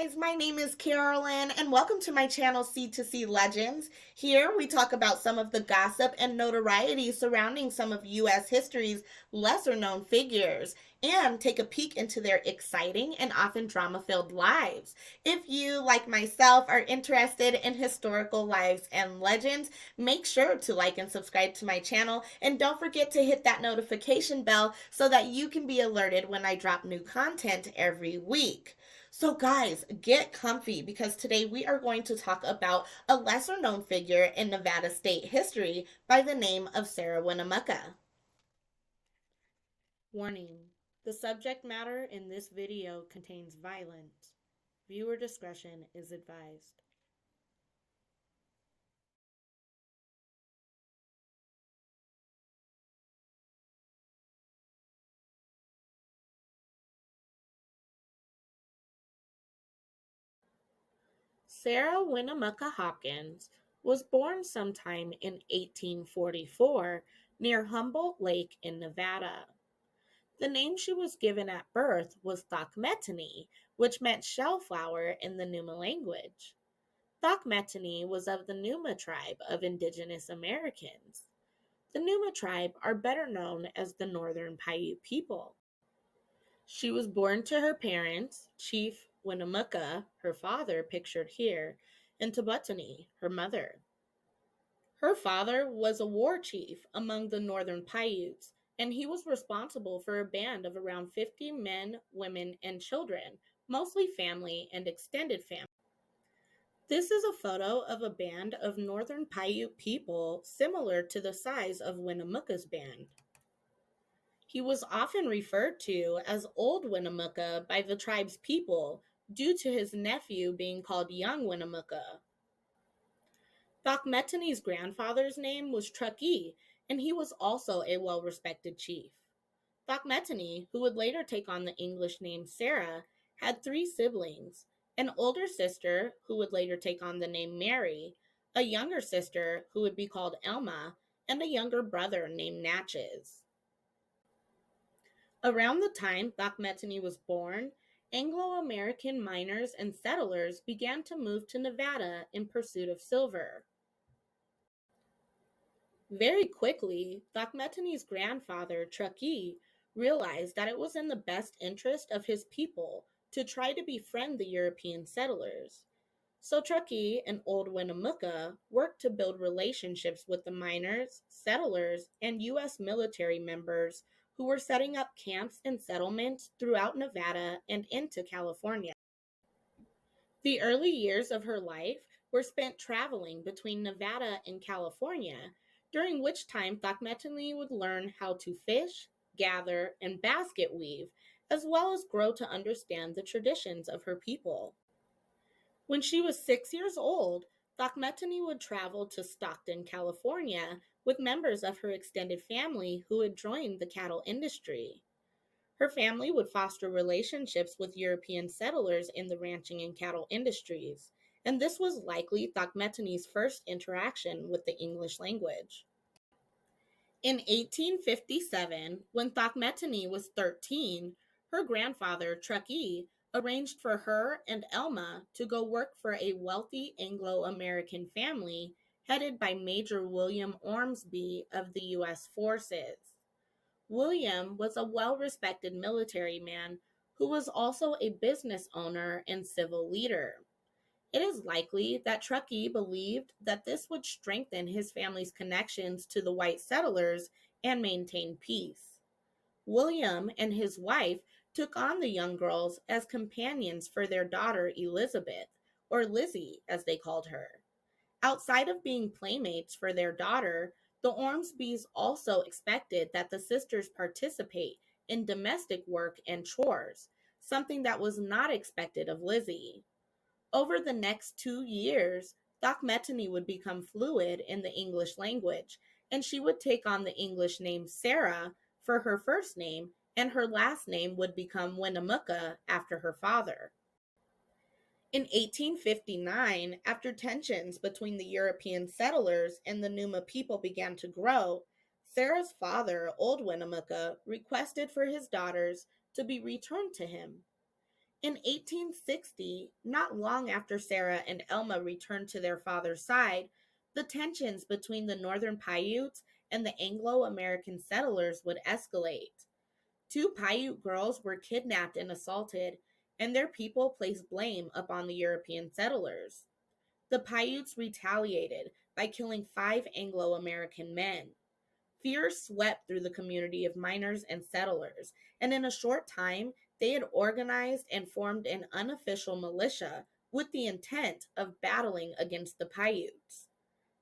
guys, my name is Carolyn and welcome to my channel C2C Legends. Here we talk about some of the gossip and notoriety surrounding some of US history's lesser known figures and take a peek into their exciting and often drama-filled lives. If you, like myself, are interested in historical lives and legends, make sure to like and subscribe to my channel and don't forget to hit that notification bell so that you can be alerted when I drop new content every week. So, guys, get comfy because today we are going to talk about a lesser known figure in Nevada state history by the name of Sarah Winnemucca. Warning: the subject matter in this video contains violence. Viewer discretion is advised. Sarah Winnemucca Hopkins was born sometime in 1844 near Humboldt Lake in Nevada. The name she was given at birth was Thokmetani, which meant shellflower in the Numa language. Thokmetani was of the Numa tribe of indigenous Americans. The Numa tribe are better known as the Northern Paiute people. She was born to her parents, Chief Winnemucca, her father pictured here, and Tabutani, her mother. Her father was a war chief among the Northern Paiutes, and he was responsible for a band of around 50 men, women, and children, mostly family and extended family. This is a photo of a band of Northern Paiute people similar to the size of Winnemucca's band. He was often referred to as Old Winnemucca by the tribe's people due to his nephew being called Young Winnemucca. Thokmetani's grandfather's name was Truckee, and he was also a well-respected chief. Thokmetani, who would later take on the English name Sarah, had three siblings: an older sister, who would later take on the name Mary, a younger sister, who would be called Elma, and a younger brother named Natchez. Around the time Thokmetani was born, Anglo-American miners and settlers began to move to Nevada in pursuit of silver. Very quickly, Thokmetani's grandfather, Truckee, realized that it was in the best interest of his people to try to befriend the European settlers. So Truckee and Old Winnemucca worked to build relationships with the miners, settlers, and U.S. military members who were setting up camps and settlements throughout Nevada and into California. The early years of her life were spent traveling between Nevada and California, during which time Thokmetani would learn how to fish, gather, and basket weave, as well as grow to understand the traditions of her people. When she was 6 years old, Thokmetani would travel to Stockton, California, with members of her extended family who had joined the cattle industry. Her family would foster relationships with European settlers in the ranching and cattle industries, and this was likely Thokmetani's first interaction with the English language. In 1857, when Thokmetani was 13, her grandfather, Truckee, arranged for her and Elma to go work for a wealthy Anglo-American family headed by Major William Ormsby of the U.S. forces. William was a well-respected military man who was also a business owner and civil leader. It is likely that Truckee believed that this would strengthen his family's connections to the white settlers and maintain peace. William and his wife took on the young girls as companions for their daughter Elizabeth, or Lizzie as they called her. Outside of being playmates for their daughter, the Ormsbys also expected that the sisters participate in domestic work and chores, something that was not expected of Lizzie. Over the next 2 years, Thokmetani would become fluent in the English language, and she would take on the English name Sarah for her first name, and her last name would become Winnemucca after her father. In 1859, after tensions between the European settlers and the Numa people began to grow, Sarah's father, Old Winnemucca, requested for his daughters to be returned to him. In 1860, not long after Sarah and Elma returned to their father's side, the tensions between the Northern Paiutes and the Anglo American settlers would escalate. Two Paiute girls were kidnapped and assaulted, and their people placed blame upon the European settlers. The Paiutes retaliated by killing 5 Anglo American men. Fear swept through the community of miners and settlers, and in a short time, they had organized and formed an unofficial militia with the intent of battling against the Paiutes.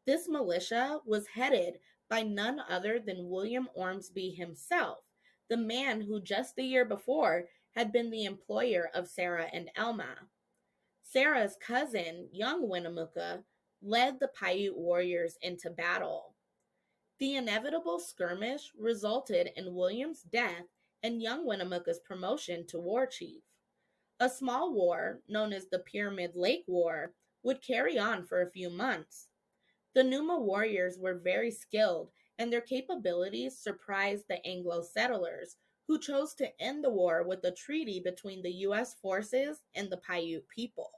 This militia was headed by none other than William Ormsby himself, the man who just the year before had been the employer of Sarah and Elma. Sarah's cousin, young Winnemucca, led the Paiute warriors into battle. The inevitable skirmish resulted in William's death and young Winnemucca's promotion to war chief. A small war, known as the Pyramid Lake War, would carry on for a few months. The Numa warriors were very skilled, and their capabilities surprised the Anglo settlers, who chose to end the war with a treaty between the U.S. forces and the Paiute people.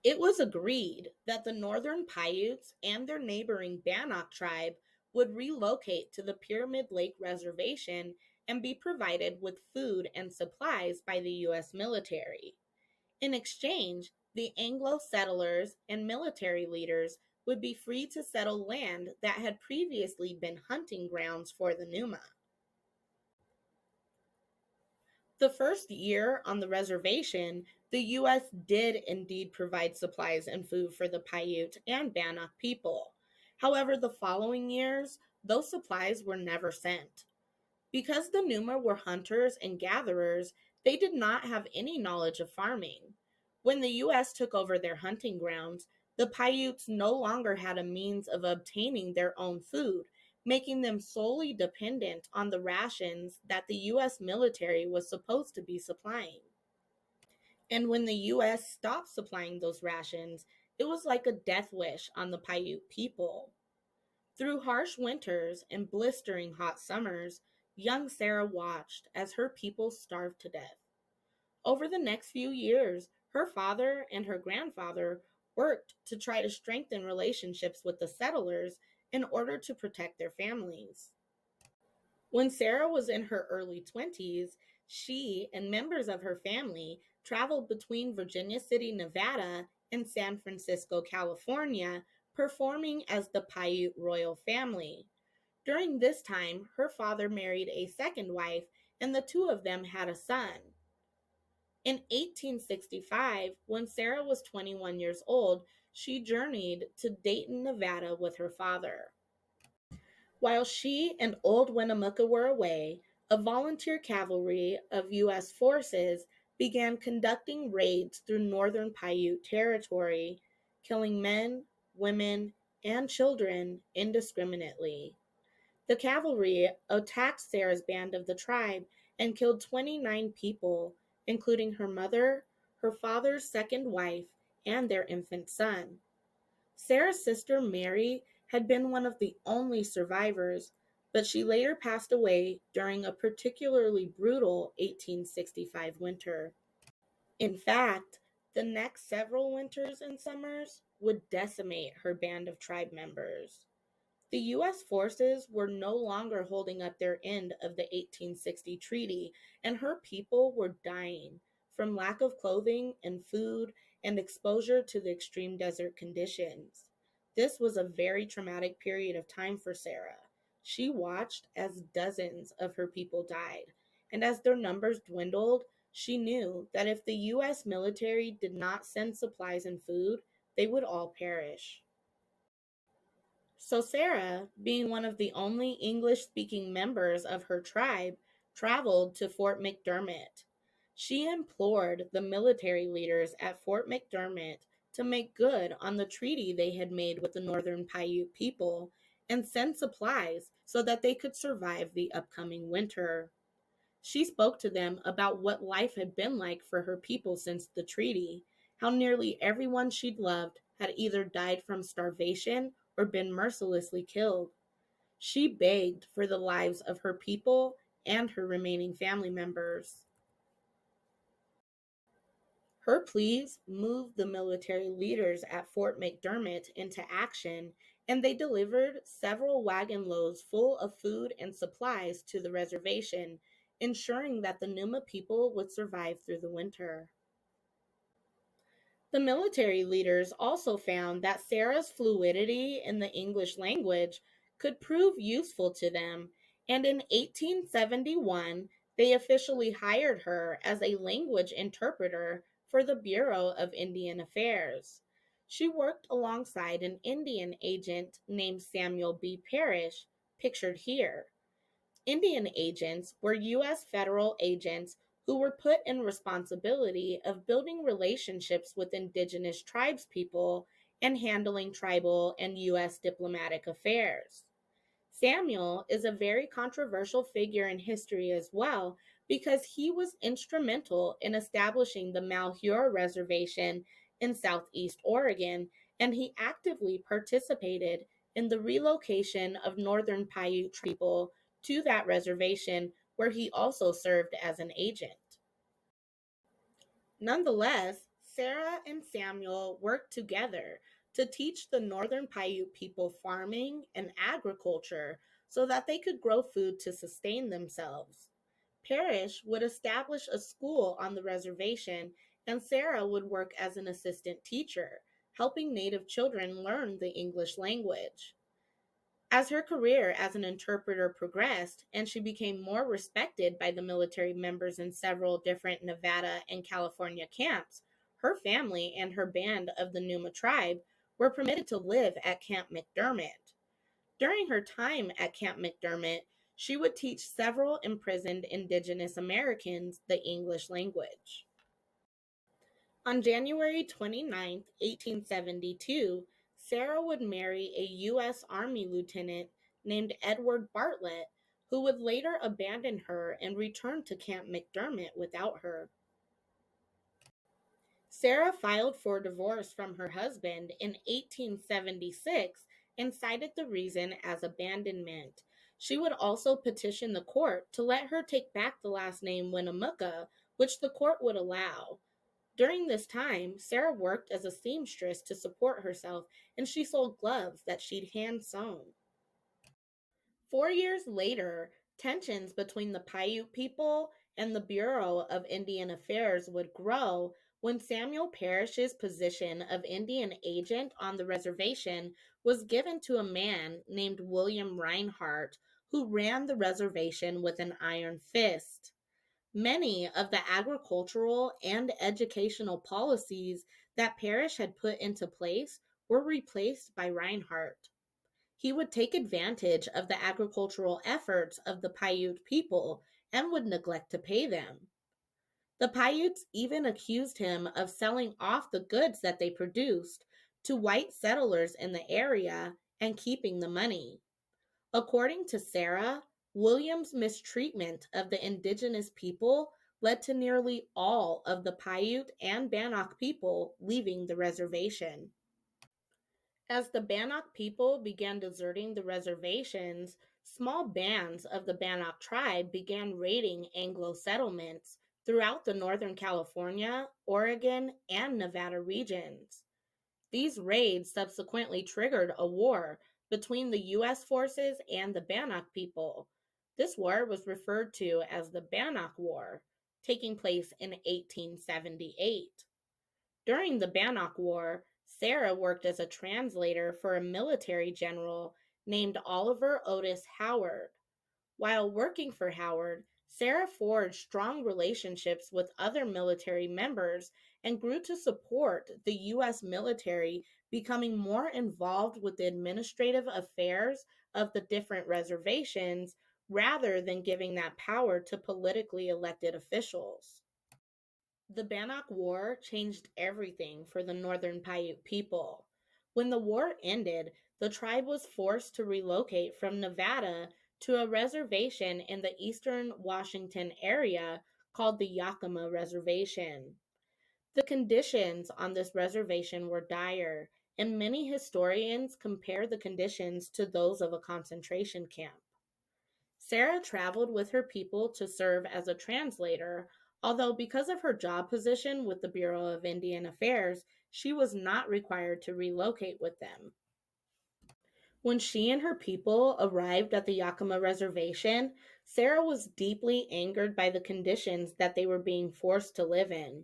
It was agreed that the Northern Paiutes and their neighboring Bannock tribe would relocate to the Pyramid Lake Reservation and be provided with food and supplies by the U.S. military. In exchange, the Anglo settlers and military leaders would be free to settle land that had previously been hunting grounds for the Numa. The first year on the reservation, the U.S. did indeed provide supplies and food for the Paiute and Bannock people. However, the following years, those supplies were never sent. Because the Numa were hunters and gatherers, they did not have any knowledge of farming. When the U.S. took over their hunting grounds, the Paiutes no longer had a means of obtaining their own food, making them solely dependent on the rations that the U.S. military was supposed to be supplying. And when the U.S. stopped supplying those rations, it was like a death wish on the Paiute people. Through harsh winters and blistering hot summers, young Sarah watched as her people starved to death. Over the next few years, her father and her grandfather worked to try to strengthen relationships with the settlers in order to protect their families. When Sarah was in her early 20s, she and members of her family traveled between Virginia City, Nevada, and San Francisco, California, performing as the Paiute royal family. During this time, her father married a second wife, and the two of them had a son. In 1865, when Sarah was 21 years old, she journeyed to Dayton, Nevada with her father. While she and old Winnemucca were away, a volunteer cavalry of U.S. forces began conducting raids through northern Paiute territory, killing men, women, and children indiscriminately. The cavalry attacked Sarah's band of the tribe and killed 29 people, including her mother, her father's second wife, and their infant son. Sarah's sister Mary had been one of the only survivors, but she later passed away during a particularly brutal 1865 winter. In fact, the next several winters and summers would decimate her band of tribe members. The U.S. forces were no longer holding up their end of the 1860 treaty, and her people were dying from lack of clothing and food and exposure to the extreme desert conditions. This was a very traumatic period of time for Sarah. She watched as dozens of her people died, and as their numbers dwindled, she knew that if the U.S. military did not send supplies and food, they would all perish. So Sarah, being one of the only English-speaking members of her tribe, traveled to Fort McDermott. She implored the military leaders at Fort McDermott to make good on the treaty they had made with the Northern Paiute people and send supplies so that they could survive the upcoming winter. She spoke to them about what life had been like for her people since the treaty, how nearly everyone she'd loved had either died from starvation or been mercilessly killed. She begged for the lives of her people and her remaining family members. Her pleas moved the military leaders at Fort McDermott into action, and they delivered several wagon loads full of food and supplies to the reservation, ensuring that the Numa people would survive through the winter. The military leaders also found that Sarah's fluidity in the English language could prove useful to them, and in 1871 they officially hired her as a language interpreter for the Bureau of Indian Affairs. She worked alongside an Indian agent named Samuel B. Parrish, pictured here. Indian agents were U.S. federal agents who were put in responsibility of building relationships with indigenous tribes people and handling tribal and U.S. diplomatic affairs. Samuel is a very controversial figure in history as well because he was instrumental in establishing the Malheur Reservation in southeast Oregon, and he actively participated in the relocation of northern Paiute people to that reservation, where he also served as an agent. Nonetheless, Sarah and Samuel worked together to teach the northern Paiute people farming and agriculture so that they could grow food to sustain themselves. Parrish would establish a school on the reservation, and Sarah would work as an assistant teacher, helping Native children learn the English language. As her career as an interpreter progressed and she became more respected by the military members in several different Nevada and California camps, her family and her band of the Numa tribe were permitted to live at Camp McDermott. During her time at Camp McDermott, she would teach several imprisoned Indigenous Americans the English language. On January 29, 1872, Sarah would marry a U.S. Army lieutenant named Edward Bartlett, who would later abandon her and return to Camp McDermott without her. Sarah filed for divorce from her husband in 1876 and cited the reason as abandonment. She would also petition the court to let her take back the last name Winnemucca, which the court would allow. During this time, Sarah worked as a seamstress to support herself, and she sold gloves that she'd hand sewn. 4 years later, tensions between the Paiute people and the Bureau of Indian Affairs would grow when Samuel Parrish's position of Indian agent on the reservation was given to a man named William Reinhardt, who ran the reservation with an iron fist. Many of the agricultural and educational policies that Parrish had put into place were replaced by Reinhardt. He would take advantage of the agricultural efforts of the Paiute people and would neglect to pay them. The Paiutes even accused him of selling off the goods that they produced to white settlers in the area and keeping the money. According to Sarah, Williams' mistreatment of the indigenous people led to nearly all of the Paiute and Bannock people leaving the reservation. As the Bannock people began deserting the reservations, small bands of the Bannock tribe began raiding Anglo settlements throughout the Northern California, Oregon, and Nevada regions. These raids subsequently triggered a war between the U.S. forces and the Bannock people. This war was referred to as the Bannock War, taking place in 1878. During the Bannock War, Sarah worked as a translator for a military general named Oliver Otis Howard. While working for Howard, Sarah forged strong relationships with other military members and grew to support the U.S. military, becoming more involved with the administrative affairs of the different reservations rather than giving that power to politically elected officials. The Bannock War changed everything for the Northern Paiute people. When the war ended, the tribe was forced to relocate from Nevada to a reservation in the eastern Washington area called the Yakima Reservation. The conditions on this reservation were dire, and many historians compare the conditions to those of a concentration camp. Sarah traveled with her people to serve as a translator, Although, because of her job position with the Bureau of Indian Affairs, she was not required to relocate with them. When she and her people arrived at the Yakima Reservation, Sarah was deeply angered by the conditions that they were being forced to live in.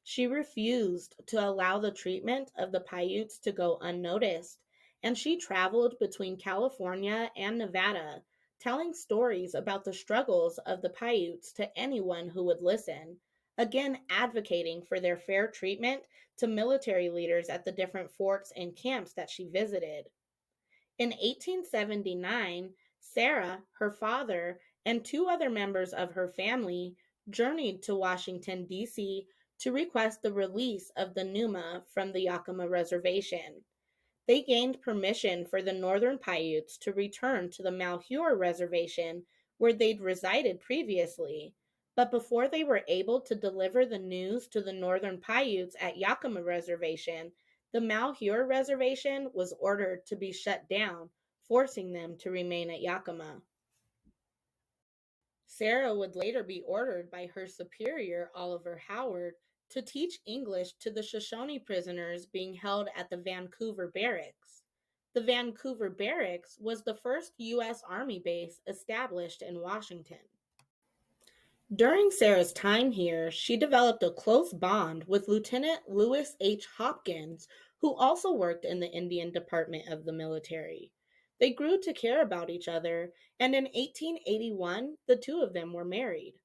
She refused to allow the treatment of the Paiutes to go unnoticed, and she traveled between California and Nevada, telling stories about the struggles of the Paiutes to anyone who would listen, again advocating for their fair treatment to military leaders at the different forts and camps that she visited. In 1879, Sarah, her father, and two other members of her family journeyed to Washington, D.C. to request the release of the Numa from the Yakima Reservation. They gained permission for the Northern Paiutes to return to the Malheur Reservation where they'd resided previously. But before they were able to deliver the news to the Northern Paiutes at Yakima Reservation, the Malheur Reservation was ordered to be shut down, forcing them to remain at Yakima. Sarah would later be ordered by her superior, Oliver Howard, to teach English to the Shoshone prisoners being held at the Vancouver Barracks. The Vancouver Barracks was the first U.S. Army base established in Washington. During Sarah's time here, she developed a close bond with Lieutenant Lewis H. Hopkins, who also worked in the Indian Department of the military. They grew to care about each other, and in 1881, the two of them were married.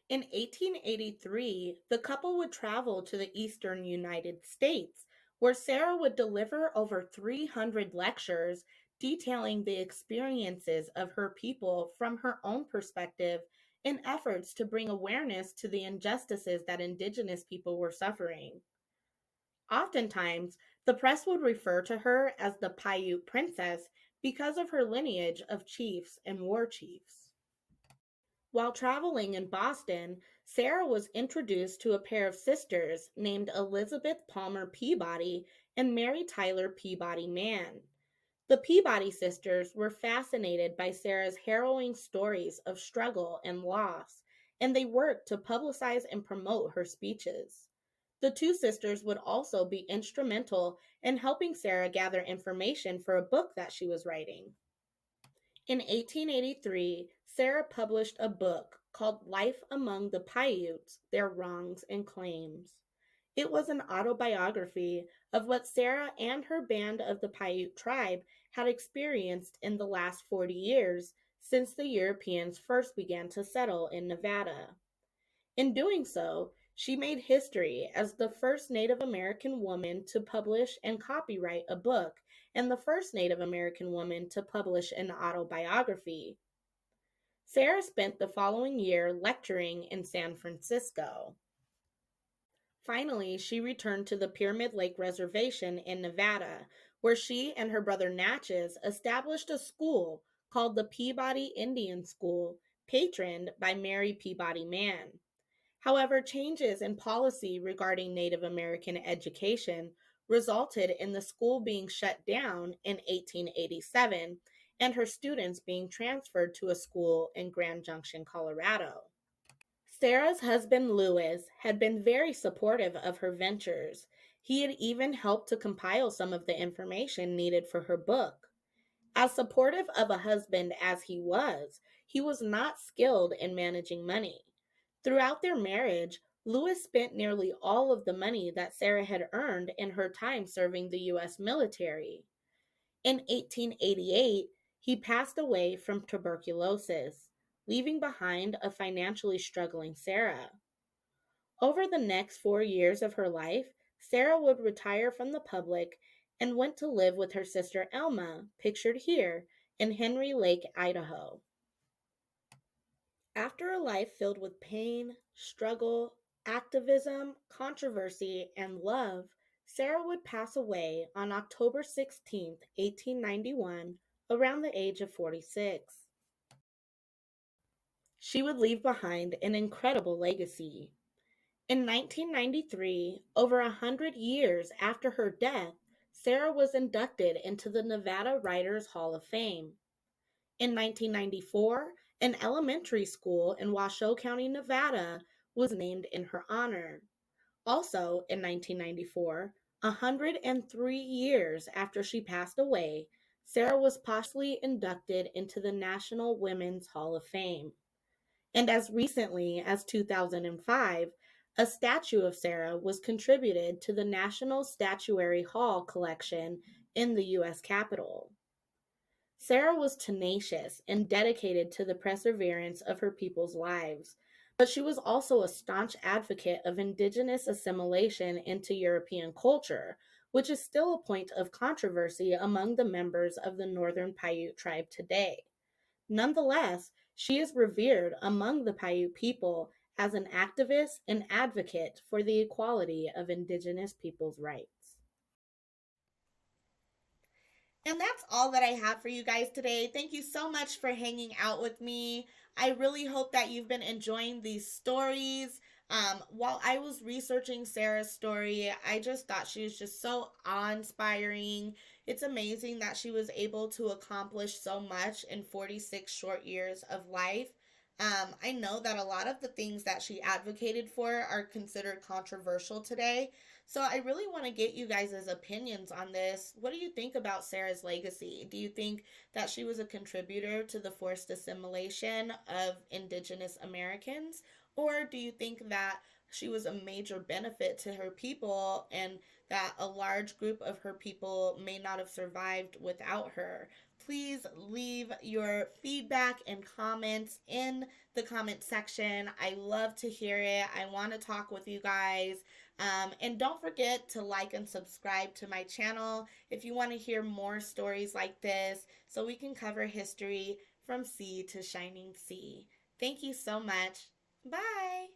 In 1883, the couple would travel to the eastern United States, where Sarah would deliver over 300 lectures detailing the experiences of her people from her own perspective in efforts to bring awareness to the injustices that Indigenous people were suffering. Oftentimes, the press would refer to her as the Paiute Princess because of her lineage of chiefs and war chiefs. While traveling in Boston, Sarah was introduced to a pair of sisters named Elizabeth Palmer Peabody and Mary Tyler Peabody Mann. The Peabody sisters were fascinated by Sarah's harrowing stories of struggle and loss, and they worked to publicize and promote her speeches. The two sisters would also be instrumental in helping Sarah gather information for a book that she was writing. In 1883, Sarah published a book called Life Among the Paiutes, Their Wrongs and Claims. It was an autobiography of what Sarah and her band of the Paiute tribe had experienced in the last 40 years since the Europeans first began to settle in Nevada. In doing so, she made history as the first Native American woman to publish and copyright a book and the first Native American woman to publish an autobiography. Sarah spent the following year lecturing in San Francisco. Finally, she returned to the Pyramid Lake Reservation in Nevada, where she and her brother Natchez established a school called the Peabody Indian School, patroned by Mary Peabody Mann. However, changes in policy regarding Native American education resulted in the school being shut down in 1887 and her students being transferred to a school in Grand Junction, Colorado. Sarah's husband Lewis had been very supportive of her ventures. He had even helped to compile some of the information needed for her book. As supportive of a husband as he was not skilled in managing money. Throughout their marriage, Lewis spent nearly all of the money that Sarah had earned in her time serving the U.S. military. In 1888, he passed away from tuberculosis, leaving behind a financially struggling Sarah. Over the next 4 years of her life, Sarah would retire from the public and went to live with her sister Elma, pictured here, in Henry Lake, Idaho. After a life filled with pain, struggle, activism, controversy, and love, Sarah would pass away on October 16, 1891, around the age of 46. She would leave behind an incredible legacy. In 1993, over 100 years after her death, Sarah was inducted into the Nevada Writers Hall of Fame. In 1994, An elementary school in Washoe County, Nevada, was named in her honor. Also, in 1994, 103 years after she passed away, Sarah was posthumously inducted into the National Women's Hall of Fame. And as recently as 2005, a statue of Sarah was contributed to the National Statuary Hall collection in the U.S. Capitol. Sarah was tenacious and dedicated to the perseverance of her people's lives, but she was also a staunch advocate of indigenous assimilation into European culture, which is still a point of controversy among the members of the Northern Paiute tribe today. Nonetheless, she is revered among the Paiute people as an activist and advocate for the equality of indigenous people's rights. And that's all that I have for you guys today. Thank you so much for hanging out with me. I really hope that you've been enjoying these stories. While I was researching Sarah's story, I just thought she was just so awe inspiring. It's amazing that she was able to accomplish so much in 46 short years of life. I know that a lot of the things that she advocated for are considered controversial today. So I really want to get you guys' opinions on this. What do you think about Sarah's legacy? Do you think that she was a contributor to the forced assimilation of indigenous Americans? Or do you think that she was a major benefit to her people and that a large group of her people may not have survived without her? Please leave your feedback and comments in the comment section. I love to hear it. I want to talk with you guys. And don't forget to like and subscribe to my channel if you want to hear more stories like this so we can cover history from sea to shining sea. Thank you so much. Bye.